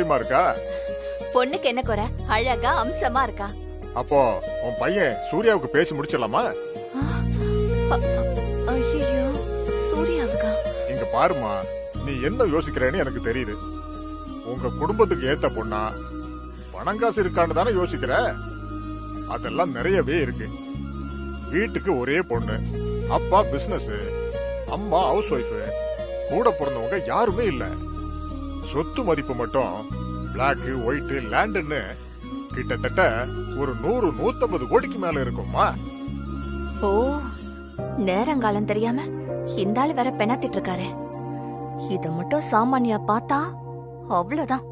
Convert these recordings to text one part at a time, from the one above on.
தெரியுமா இருக்கா? பொண்ணுக்கு என்ன குறை? அழகா அம்சமா இருக்கா. அப்போ உன் பையன் சூர்யாவுக்கு பேசி முடிச்சிடலாமா? ஐயோ, சூர்யாவுக்கா? இங்க பாருமா, நீ என்ன யோசிக்கிறேன்னு எனக்கு தெரியுது. உங்க குடும்பத்துக்கு ஏத்த பொண்ணா, பணங்காசு இருக்கான்னு தானே யோசிக்கிற. அதெல்லாம் நிறையவே இருக்கு. வீட்டுக்கு ஒரே பொண்ணு, அப்பா பிசினஸ், அம்மா ஹவுஸ் ஒய்ஃப், கூட பிறந்தவங்க யாருமே இல்ல. சொத்து மதிப்பு மட்டும் பிளாக் ஒயிட் லேண்டுன்னு கிட்டத்தட்ட ஒரு 100-150 கோடிக்கு மேல இருக்கும்மா. ஓ, நேரங்காலம் தெரியாம இந்த ஆள் வேற பெணாத்திட்டு இருக்காரு. இத மட்டும் சாமானியா பார்த்தா அவ்வளவுதான்.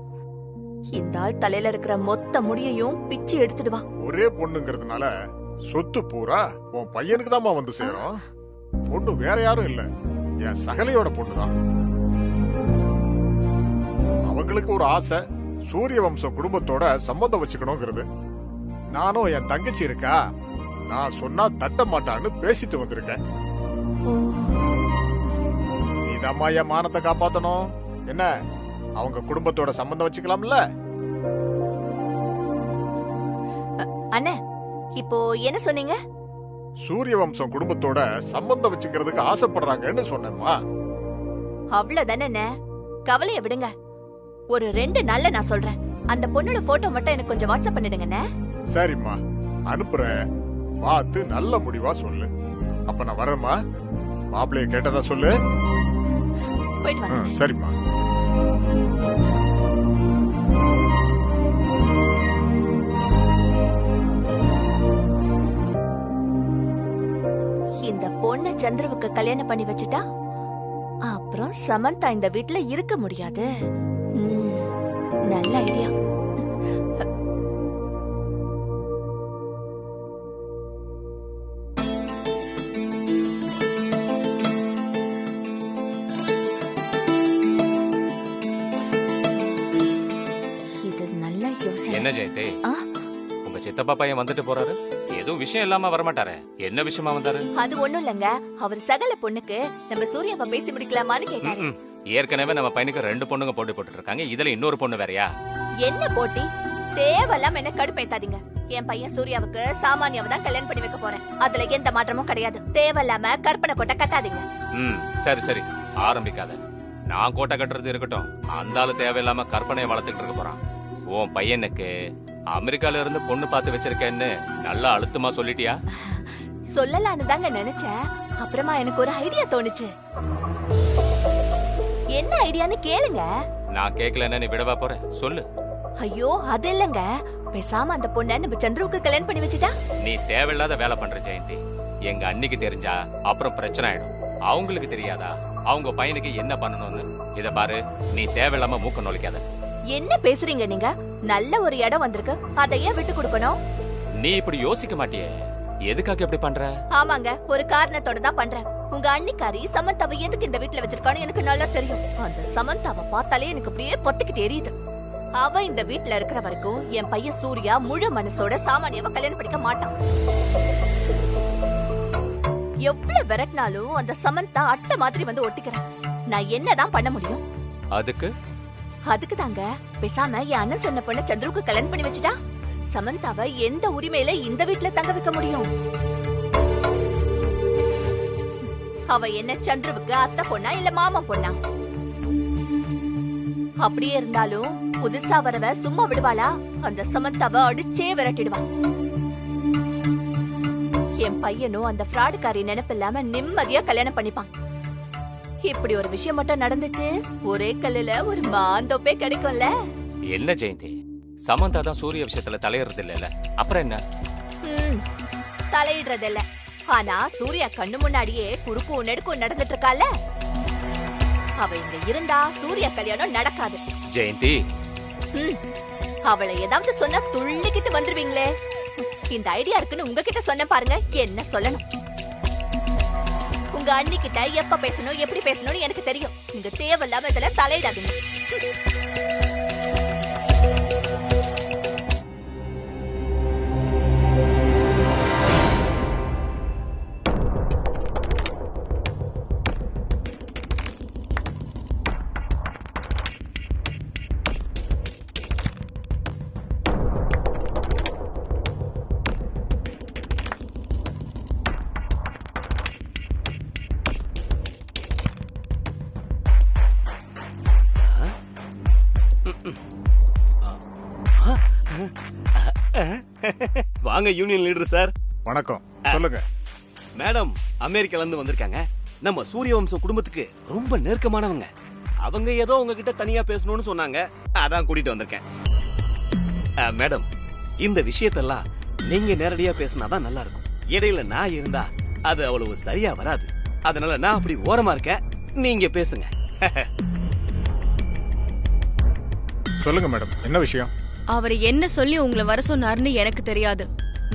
இந்த ஆள் தலையில இருக்கிற மொத்த முடியையும் பிச்சு எடுத்துடுவா. ஒரே பொண்ணுங்கிறதுனால சொத்து பூரா உன் பையனுக்கு தான்மா வந்து சேரும். பொண்ணு வேற யாரும் இல்ல, என் சகலையோட பொண்ணுதான். அவங்களுக்கு ஒரு ஆசை, சூரிய வம்சம் குடும்பத்தோட சம்பந்தம் வச்சுக்கணுங்கிறது. நானும் என் தங்கச்சி இருக்கா, நான் சொன்னா தட்ட மாட்டான்னு பேசிட்டு வந்திருக்கேன். நீதாம்மா என் மானத்தை காப்பாத்தணும். என்ன, அவங்க குடும்பத்தோட சம்பந்தம் வச்சுக்கலாம்ல? அண்ணே, இப்போ என்ன சொன்னீங்க? சூரிய வம்சம் குடும்பத்தோட சம்பந்தம் வச்சுக்கிறதுக்கு ஆசைப்படுறாங்கன்னு சொன்னேம்மா. அவ்வளவுதானே, கவலைய விடுங்க. ஒரு 2 நாள்ல நான் சொல்றேன். அந்த பொண்ணோட போட்டோ மட்டும் எனக்கு கொஞ்சம் வாட்ஸ்அப் பண்ணிடுங்கண்ணே. சரிம்மா, அனுப்புறேன். பார்த்து நல்ல முடிவா சொல்லு. அப்ப நான் வரேம்மா. மாப்பிள்ளைய கேட்டதா சொல்லு. போயிட்டு வாங்க. சரிம்மா. இந்த பொண்ண சந்திரவுக்கு கல்யாணம் பண்ணி வச்சுட்டா அப்புறம் சமந்தா இந்த வீட்ல இருக்க முடியாது. நல்ல ஐடியா. இது நல்ல யோசனை. என்ன ஜெயந்தி, உங்க சித்தப்பா பையன் வந்துட்டு போறாரு? எதுவும் விஷயம் இல்லாம வரமாட்டாரே, என்ன விஷயமா வந்தாரு? அது ஒண்ணும் இல்லங்க, அவர் சகல பொண்ணுக்கு நம்ம சூர்யாவை பேசி முடிக்கலாமான்னு கேட்டாரு. ஏற்கனவே நம்ம பையனுக்கு 2 பொண்ணுங்க போட்டி போட்டுட்டு இருக்காங்க, இதுல இன்னொரு பொண்ணு வேறயா? என்ன போட்டி? தேவையில்லாம என்ன கடுப்பேத்தாதீங்க. என் பையன் சூர்யாவுக்கு சாமானியாவை தான் கல்யாணம் பண்ணி வைக்க போறேன். அதுல எந்த மாற்றமும் கிடையாது. தேவையில்லாம கற்பனை கோட்டை கட்டாதீங்க. சரி சரி, ஆரம்பிக்காத. நான் கோட்டை கட்டுறது இருக்கட்டும், அந்த ஆளு தேவையில்லாம கற்பனையை வளர்த்துக்கிட்டு இருக்க போறான். உன் பையனுக்கு அமெரிக்கால இருந்து பொண்ணு பார்த்து வச்சிருக்கேன்னு நல்லா அழுத்தமா சொல்லிட்டியா? சொல்லலான்னு தாங்க நினைச்சேன். அப்புறமா எனக்கு ஒரு ஐடியா தோணுச்சு. என்ன ஐடியான்னு கேளுங்க. நான் கேட்கலன்னா நீ விடவா போற? சொல்லு. ஐயோ, அது இல்லங்க, பேசாம அந்த பொண்ணை நம்ம சந்திரவுக்கு கல்யாணம் பண்ணி வச்சுட்டா? நீ தேவையில்லாத வேலை பண்ற ஜெயந்தி. எங்க அன்னிக்கு தெரிஞ்சா அப்புறம் பிரச்சனை ஆயிடும். அவங்களுக்கு தெரியாதா அவங்க பையனுக்கு என்ன பண்ணணும்னு? இத பாரு, நீ தேவையில்லாம மூக்க நுழைக்காத. என்ன பேசுறீங்க நீங்க? நல்ல ஒரு இடம் வந்திருக்கு, அதையே விட்டு கொடுக்கணும். நீ இப்படி யோசிக்க மாட்டியே, எதுக்காக இப்படி பண்ற? ஆமாங்க, ஒரு காரணத்தோட தான் பண்றேன். உங்க அன்னிக்காரி சமந்தாவை எதுக்கு இந்த வீட்டுல வச்சிருக்கான்னு எனக்கு நல்லா தெரியும். அந்த சமந்தாவை பார்த்தாலே எனக்கு அப்படியே பொத்துக்கிட்டு எரியுது. அவ இந்த வீட்டுல இருக்கிற வரைக்கும் என் பையன் சூர்யா முழு மனசோட சாமானியாவை கல்யாணம் பண்ணிக்க மாட்டான். எவ்வளவு விரட்டினாலும் அந்த சமந்தா அட்டை மாதிரி வந்து ஒட்டிக்கிறேன். நான் என்னதான் பண்ண முடியும்? அதுக்கு தாங்க, பேசாம என் அண்ணன் சொன்ன பொண்ண சந்திரவுக்கு கல்யாணம் பண்ணி வச்சுட்டா சமந்தாவை எந்த உரிமையில இந்த வீட்டுல தங்க வைக்க முடியும்? அவ என்ன சந்திரவுக்கு அத்தை பொண்ணா இல்ல மாமா பொண்ணா? அப்படியே இருந்தாலும் புதுசா வரவ சும்மா விடுவாளா? அந்த சமந்தாவை அடிச்சே விரட்டிடுவா. என் பையனும் அந்த ஃப்ராடுக்காரி நினைப்பில்லாம நிம்மதியா கல்யாணம் பண்ணிப்பான். இப்படி ஒரு விஷயம் மட்டும் நடந்துச்சு, ஒரே கல்லுல ஒரு மாந்தோப்பே கிடைக்கும்ல. என்ன ஜெயந்தி, சமந்தா தான் சூரிய விஷயத்துல தலையிடுறது இல்ல, அப்புறம் என்ன? தலையிடுறது இல்ல, ஆனா சூர்யா கண்ணு முன்னாடியே குறுக்கும் நெடுக்கும் நடந்துட்டு இருக்கால. அவ இங்க இருந்தா சூர்யா கல்யாணம் நடக்காது. ஜெயந்தி, அவளை ஏதாவது சொன்னா துள்ளிக்கிட்டு வந்துருவீங்களே. இந்த ஐடியா இருக்குன்னு உங்ககிட்ட சொன்ன பாருங்க, என்ன சொல்லணும்? உங்க அண்ணி கிட்ட எப்ப பேசணும் எப்படி பேசணும்னு எனக்கு தெரியும். நீங்க தேவையில்லாம இதுல தலையிடாதீங்க. வாங்க யூனியன் லீடர் சார். வணக்கம். சொல்லுங்க. மேடம் அமெரிக்கால இருந்து வந்திருக்காங்க. நம்ம சூரியவம்ச குடும்பத்துக்கு ரொம்ப நெருக்கமானவங்க. அவங்க ஏதோ உங்ககிட்ட தனியா பேசணும்னு சொன்னாங்க, அதான் கூட்டிட்டு வந்திருக்கேன். மேடம், இந்த விஷயத்தெல்லாம் நீங்க நேரடியா பேசினாதான் நல்லா இருக்கும். இடையில நான் இருந்தா அது அவ்வளவு சரியா வராது. அதனால நான் அப்படி ஓரமா இருக்கேன், நீங்க பேசுங்க. சொல்லுங்க மேடம், என்ன விஷயம்? அவர் என்ன சொல்லி உங்களை வர சொன்னாருன்னு எனக்கு தெரியாது.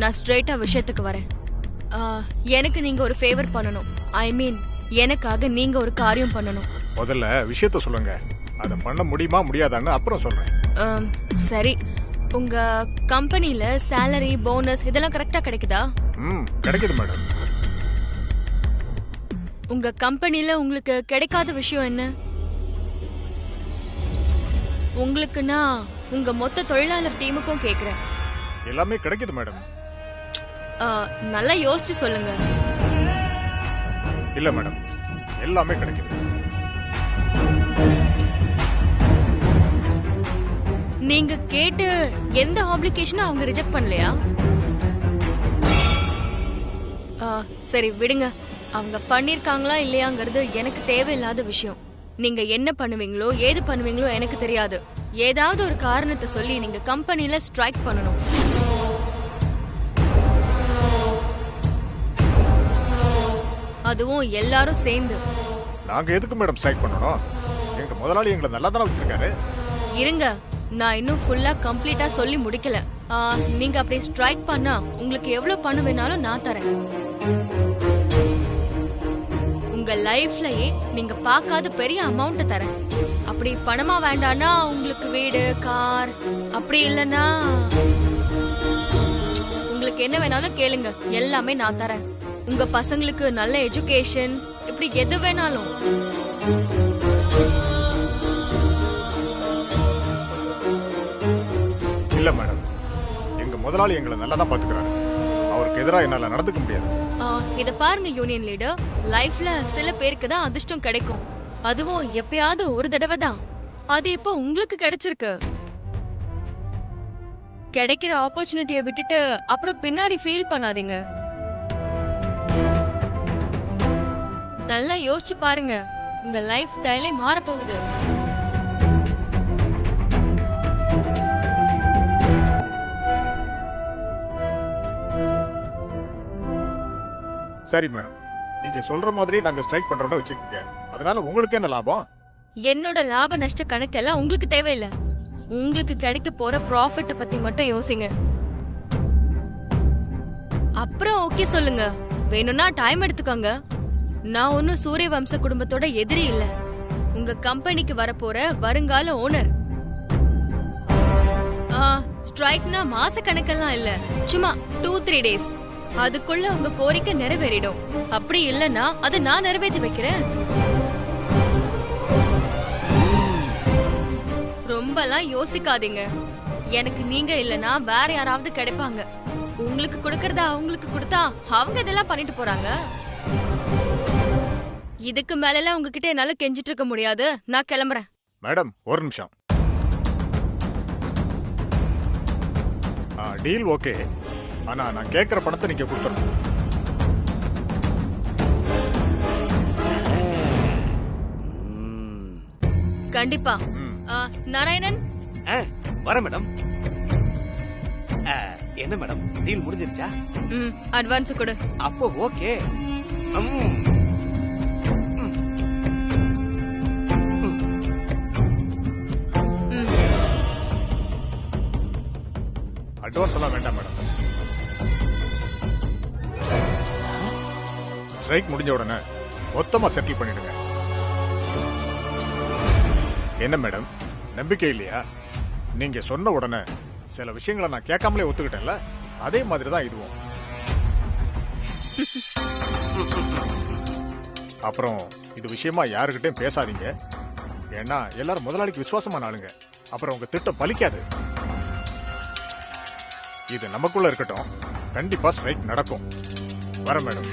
நான் ஸ்ட்ரெயிட்டா விஷயத்துக்கு வரேன். எனக்கு நீங்க ஒரு ஃபேவர் பண்ணணும். ஐ மீன், எனக்காக நீங்க ஒரு காரியம் பண்ணணும். முதல்ல விஷயத்த சொல்லுங்க. அதை பண்ண முடியுமா முடியாதான்னு அப்புறம் சொல்றேன். சரி, உங்க கம்பெனில சேலரி, போனஸ் இதெல்லாம் கரெக்டா கிடைக்குதா? கிடைக்குது மேடம். உங்க கம்பெனில உங்களுக்கு கிடைக்காத விஷயம் என்ன? உங்களுக்குன்னா உங்க மொத்த தொழிலாளர் டீமுக்கும் கேக்குறேன். எல்லாமே கிடைக்குது மேடம். நல்லா யோசிச்சு சொல்லுங்க. இல்ல மேடம், எல்லாமே கிடைக்குது. நீங்க கேட்டு எந்த ஆப்ளிகேஷனும் அவங்க ரிஜெக்ட் பண்ணலையா? சரி விடுங்க. அவங்க பண்ணிருக்காங்களா இல்லையாங்கிறது எனக்கு தேவையில்லாத விஷயம். நீங்க என்ன பண்ணுவீங்களோ ஏது பண்ணுவீங்களோ எனக்கு தெரியாது. ஏதாவது ஒரு காரணத்தை சொல்லி நீங்க கம்பெனில ஸ்ட்ரைக் பண்ணணும். அதுவும் எல்லாரும் சேர்ந்து. நாங்க எதுக்கு மேடம் ஸ்ட்ரைக் பண்ணணும்? எங்க முதலாளி எங்களை நல்லா தானே வச்சிருக்காரு. இருங்க, நான் இன்னும் ஃபுல்லா கம்ப்ளீட்டா சொல்லி முடிக்கல. நீங்க அப்படி ஸ்ட்ரைக் பண்ணா உங்களுக்கு எவ்வளவு பணம் வேணாலும் நான் தரேன். உங்க லைஃப்லயே நீங்க பார்க்காத பெரிய அமௌண்ட் தரேன். அப்படி பணமா வேண்டானா உங்களுக்கு வீடு, கார், அப்படி இல்லனா உங்களுக்கு என்ன வேணாலும் கேளுங்க, எல்லாமே நான் தரேன். உங்க பசங்களுக்கு நல்ல எஜுகேஷன், இப்படி எது வேணாலும். இல்ல மேடம், எங்க முதலாளி எங்களை நல்லா தான் பாத்துக்கிறாரு. அவருக்கு எதிராக என்னால நடந்துக்க முடியாது. இத பாருங்க யூனியன் லீடர், லைஃப்ல சில பேருக்கு தான் அதிர்ஷ்டம் கிடைக்கும். அதுவும் எப்பயாவது ஒரு தடவை தான். அது இப்ப உங்களுக்கு கிடைச்சிருக்கு. கிடைக்கிற ஆப்பர்ச்சுனிட்டியை விட்டுட்டு அப்புறம் பின்னாடி ஃபீல் பண்ணாதீங்க. நல்லா யோசிச்சு பாருங்க, உங்க லைஃப் ஸ்டைலே மாற போகுது. சரி மேடம், நீங்க சொல்ற மாதிரி நாங்க ஸ்ட்ரைக் பண்றோம்னு வச்சுக்கோங்க. அதனால உங்களுக்கு என்ன லாபம்? என்னோட லாப நஷ்ட கணக்கெல்லாம் உங்களுக்கு தேவையில்லை. உங்களுக்கு கிடைக்க போற ப்ராஃபிட் பத்தி மட்டும் யோசிங்க. அப்புறம் ஓகே சொல்லுங்க, வேணும்னா டைம் எடுத்துக்கோங்க. நான் ஒன்னும் சூரிய வம்ச குடும்பத்தோட எதிரி இல்ல. உங்க கம்பெனிக்கு வரப்போற வருங்கால ஓனர். ஸ்ட்ரைக்னா மாச கணக்கெல்லாம் இல்ல, சும்மா 2-3 days. அதுக்குள்ள உங்க கோரிக்கை நிறைவேறிடும். அப்படி இல்லனா அதை நான் நிறைவேற்றி வைக்கிறேன். ரொம்பலாம் யோசிக்காதீங்க. எனக்கு நீங்க இல்லனா வேற யாராவது கிடைப்பாங்க. உங்களுக்கு கொடுக்கறதா அவங்களுக்கு கொடுத்தா அவங்க இதெல்லாம் பண்ணிட்டு போறாங்க. இதுக்கு மேல உங்ககிட்ட என்னால கெஞ்சிட்டு இருக்க முடியாது. நான் கிளம்புறேன். மேடம், ஒரு நிமிஷம். டீல் ஓகே, ஆனா நான் கேக்குற பணத்தை நீங்க கொடுத்துடணும். கண்டிப்பா. நாராயணன் வர மேடம். என்ன மேடம், டீல் முடிஞ்சிருச்சா? அட்வான்ஸ் கொடு. அப்போ ஓகே. அட்வான்ஸ் எல்லாம் வேண்டாம் மேடம். ஸ்ட்ரைக் முடிஞ்ச உடனே மொத்தமா செட்டில் பண்ணிடுங்க. என்ன மேடம், நம்பிக்கை இல்லையா? நீங்க சொன்ன உடனே சில விஷயங்களை நான் கேட்காமலே ஒத்துக்கிட்டேன்ல, அதே மாதிரி தான் இதுவும். அப்புறம் இது விஷயமா யாருக்கிட்டையும் பேசாதீங்க. ஏன்னா எல்லாரும் முதலாளிக்கு விசுவாசமான ஆளுங்க. அப்புறம் உங்க திட்டம் பலிக்காது. இது நமக்குள்ள இருக்கட்டும். கண்டிப்பா ஸ்ட்ரைக் நடக்கும். வர மேடம்.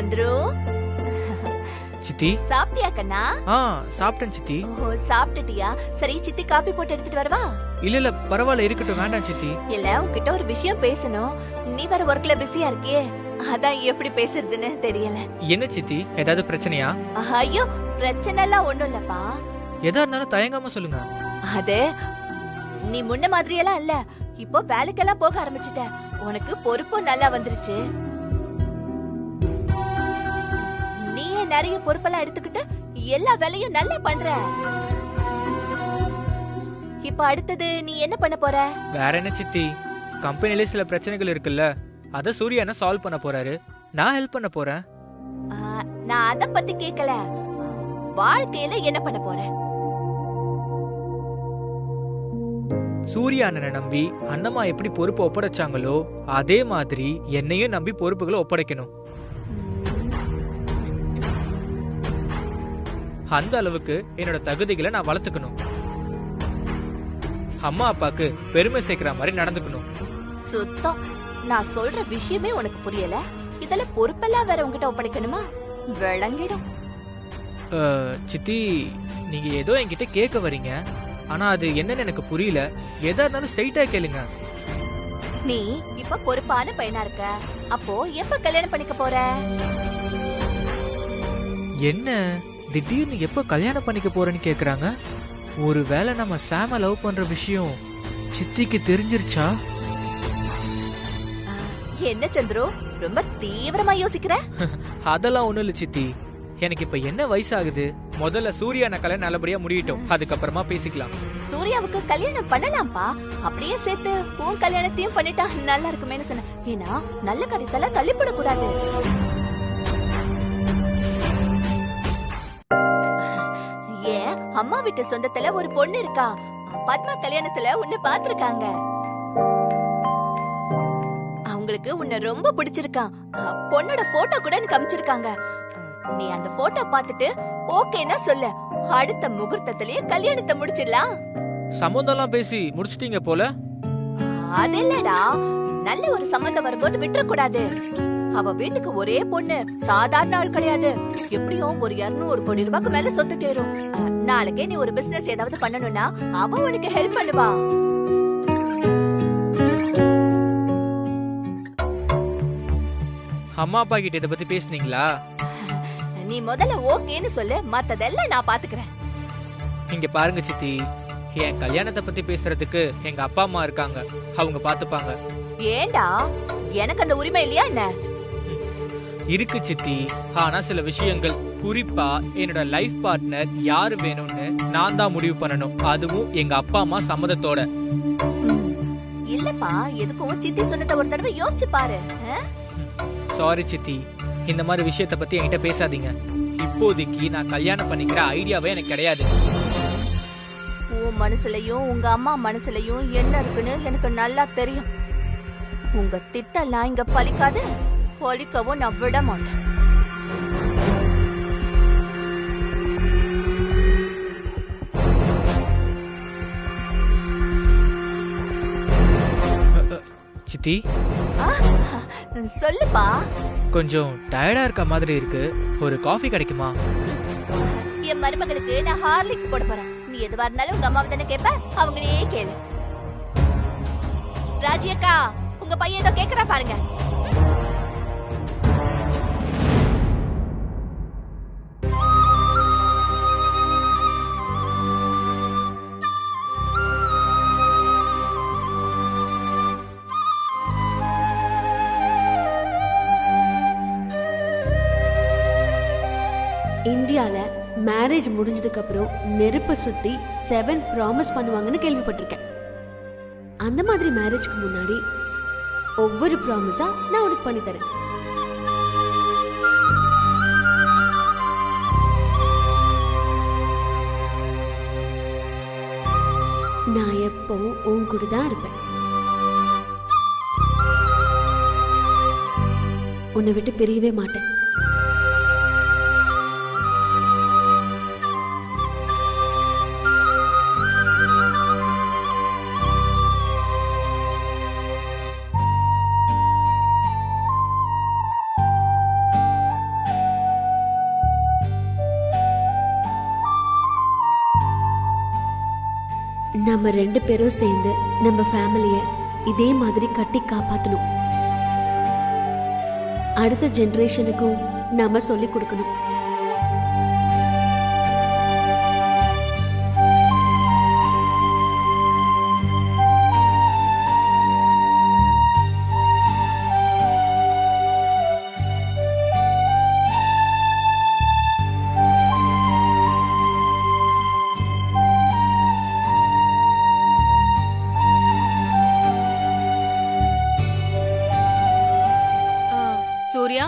சந்துரு, சித்தி. சாப்பிட்டியா கண்ணா? சாப்பிட்டேன் சித்தி. ஓ, சாப்பிட்டுட்டியா? சரி, சித்தி காபி போட்டு எடுத்துட்டு வரவா? இல்ல பரவாயில்ல, இருக்கட்டும், வேண்டாம் சித்தி. இல்ல, உன்கிட்ட ஒரு விஷயம் பேசணும். நீ வேற ஒர்க்ல பிஸியா இருக்கியே, அதான் எப்படி பேசுறதுன்னு தெரியல. என்ன சித்தி, ஏதாவது பிரச்சனையா? ஐயோ, பிரச்சனை எல்லாம் ஒண்ணும் இல்லப்பா. எதா இருந்தாலும் தயங்காம சொல்லுங்க. அது நீ முன்ன மாதிரியெல்லாம் இல்ல. இப்போ வேலைக்கெல்லாம் போக ஆரம்பிச்சிட்ட. உனக்கு பொறுப்பும் நல்லா வந்துருச்சு. நீயே நிறைய பொறுப்பெல்லாம் எடுத்துக்கிட்டு எல்லா வேலையும் நல்லா பண்ற. இப்ப அடுத்தது நீ என்ன பண்ண போற? வேற என்ன சித்தி, கம்பெனில சில பிரச்சனைகள் இருக்குல்ல, அத சூர்யா என்ன சால்வ் பண்ண போறாரு, நான் ஹெல்ப் பண்ண போறேன். நான் அத பத்தி கேக்கல. வாழ்க்கையில என்ன பண்ண போற? சூர்யா அண்ணனை நம்பி அண்ணம்மா எப்படி பொறுப்பு ஒப்படைச்சாங்களோ அதே மாதிரி என்னையும் நம்பி பொறுப்புகளை ஒப்படைக்கணும். அந்த அளவுக்கு என்னோட தகுதிகளை நான் வளர்த்துக்கணும். அம்மா அப்பாக்கு பெருமை சேர்க்கிற மாதிரி நடந்துக்கணும். சுத்தம். நான் சொல்ற விஷயமே உனக்கு புரியல. இதுல பொறுப்பெல்லாம் வேற உன்கிட்ட ஒப்படைக்கணுமா? விளங்கிடும். சித்தி, நீங்க ஏதோ என்கிட்ட கேட்க வரீங்க, ஆனா அது என்னன்னு எனக்கு புரியல. எதா இருந்தாலும் ஸ்ட்ரைட்டா கேளுங்க. நீ இப்ப பொறுப்பான பையனா இருக்க. அப்போ எப்ப கல்யாணம் பண்ணிக்க போற? என்ன திடீர்னு எப்ப கல்யாணம் பண்ணிக்க போறேன்னு கேக்குறாங்க? ஒருவேளை நம்ம சாம லவ் பண்ற விஷயம் சித்திக்கு தெரிஞ்சிருச்சா? என்ன சந்துரு, ரொம்ப தீவிரமா யோசிக்கிற? அதெல்லாம் ஒண்ணும் இல்ல சித்தி. எனக்கு இப்ப என்ன வயசாகுது? முதல்ல சூர்யான கல்யாணம் நல்லபடியா முடியட்டும், அதுக்கப்புறமா பேசிக்கலாம். சூர்யாவுக்கு கல்யாணம் பண்ணலாம்ப்பா. அப்படியே சேர்த்து உன் கல்யாணத்தையும் பண்ணிட்டா நல்லா இருக்குமேனு சொன்ன. ஏன்னா நல்ல காரியத்தெல்லாம் தள்ளிப்பட கூடாது. ஏன் அம்மா வீட்டு சொந்தத்துல ஒரு பொண்ணு இருக்கா. பத்மா கல்யாணத்துல உன்னை பாத்திருக்காங்க. அவங்களுக்கு உன்னை ரொம்ப பிடிச்சிருக்கா. பொண்ணோட போட்டோ கூட எனக்கு அனுப்பிச்சிருக்காங்க. நீ அந்த போட்டோ பார்த்துட்டு ஓகேன்னா சொல்லு. அடுத்த முகூர்த்தத்திலேயே கல்யாணத்தை முடிச்சிடலாம். சம்பந்தம்லாம் பேசி முடிச்சிட்டீங்க போல. அது இல்லடா, நல்ல ஒரு சம்பந்தம் வரும்போது விட்டுற கூடாது. அவ வீட்டுக்கு ஒரே பொண்ணு, சாதாரண ஆள் கிடையாது. எப்படியும் ஒரு 200 கோடி ரூபாய்க்கு மேல சொத்து தேரும். நாளைக்கே நீ ஒரு பிசினஸ் ஏதாவது பண்ணணும்னா அவ உனக்கு ஹெல்ப் பண்ணுவா. அம்மா அப்பா கிட்ட இத பத்தி பேசுனீங்களா? நீ முதல்ல ஓகேன்னு சொல்லு, மத்ததெல்லாம் நான் பாத்துக்கிறேன். இங்க பாருங்க சித்தி, என் கல்யாணத்தை பத்தி பேசுறதுக்கு எங்க அப்பா அம்மா இருக்காங்க, அவங்க பாத்துப்பாங்க. ஏண்டா, எனக்கு அந்த உரிமை இல்லையா என்ன? இருக்கு சித்தி, ஆனா சில விஷயங்கள், குறிப்பா என்னோட லைஃப் பார்ட்னர் யாரு வேணும்னு நான் தான் முடிவு பண்ணணும், அதுவும் எங்க அப்பா அம்மா சம்மதத்தோட. இல்லப்பா, எதுக்கும் சித்தி சொன்னத ஒரு தடவை யோசிச்சு பாரு. சாரி சித்தி, இந்த மாதிரி விஷயத்த பத்தி என்கிட்ட பேசாதீங்க. இப்போதைக்கு நான் கல்யாணம் பண்ணிக்கிற ஐடியாவே எனக்கு கிடையாது. உன் மனசுலயும் உங்க அம்மா மனசுலயும் என்ன இருக்குன்னு எனக்கு நல்லா தெரியும். உங்க திட்டெல்லாம் இங்க பலிக்காது, பலிக்கவும் நான் விட மாட்டேன். சித்தி, சொல்லுப்பா. கொஞ்சம் டயர்டா இருக்க மாதிரி இருக்கு, ஒரு காஃபி கிடைக்குமா? என் மருமகளுக்கு நான் ஹார்லிக்ஸ் போட போறேன். நீ எதுவா இருந்தாலும் உங்க அம்மாவை தானே கேப்ப, அவங்களே கேளு. ராஜி அக்கா, உங்க பையன் ஏதோ கேக்குறா பாருங்க. இந்தியால மேரேஜ் முடிஞ்சதுக்கு அப்புறம் நெருப்பை சுத்தி 7 ப்ராமிஸ் பண்ணுவாங்கன்னு கேள்விப்பட்டிருக்கேன். அந்த மாதிரி மேரேஜ்க்கு முன்னாடி ஒவ்வொரு ப்ராமிஸா நான் உனக்கு பண்ணி தரேன். நான் எப்பவும் உன் கூட தான் இருப்பேன். உன்னை விட்டு பிரியவே மாட்டேன். நம்ம 2 பேரும் சேர்ந்து நம்ம ஃபேமிலிய இதே மாதிரி கட்டி காப்பாத்தணும். அடுத்த ஜெனரேஷனுக்கும் நாம சொல்லி கொடுக்கணும். சூர்யா,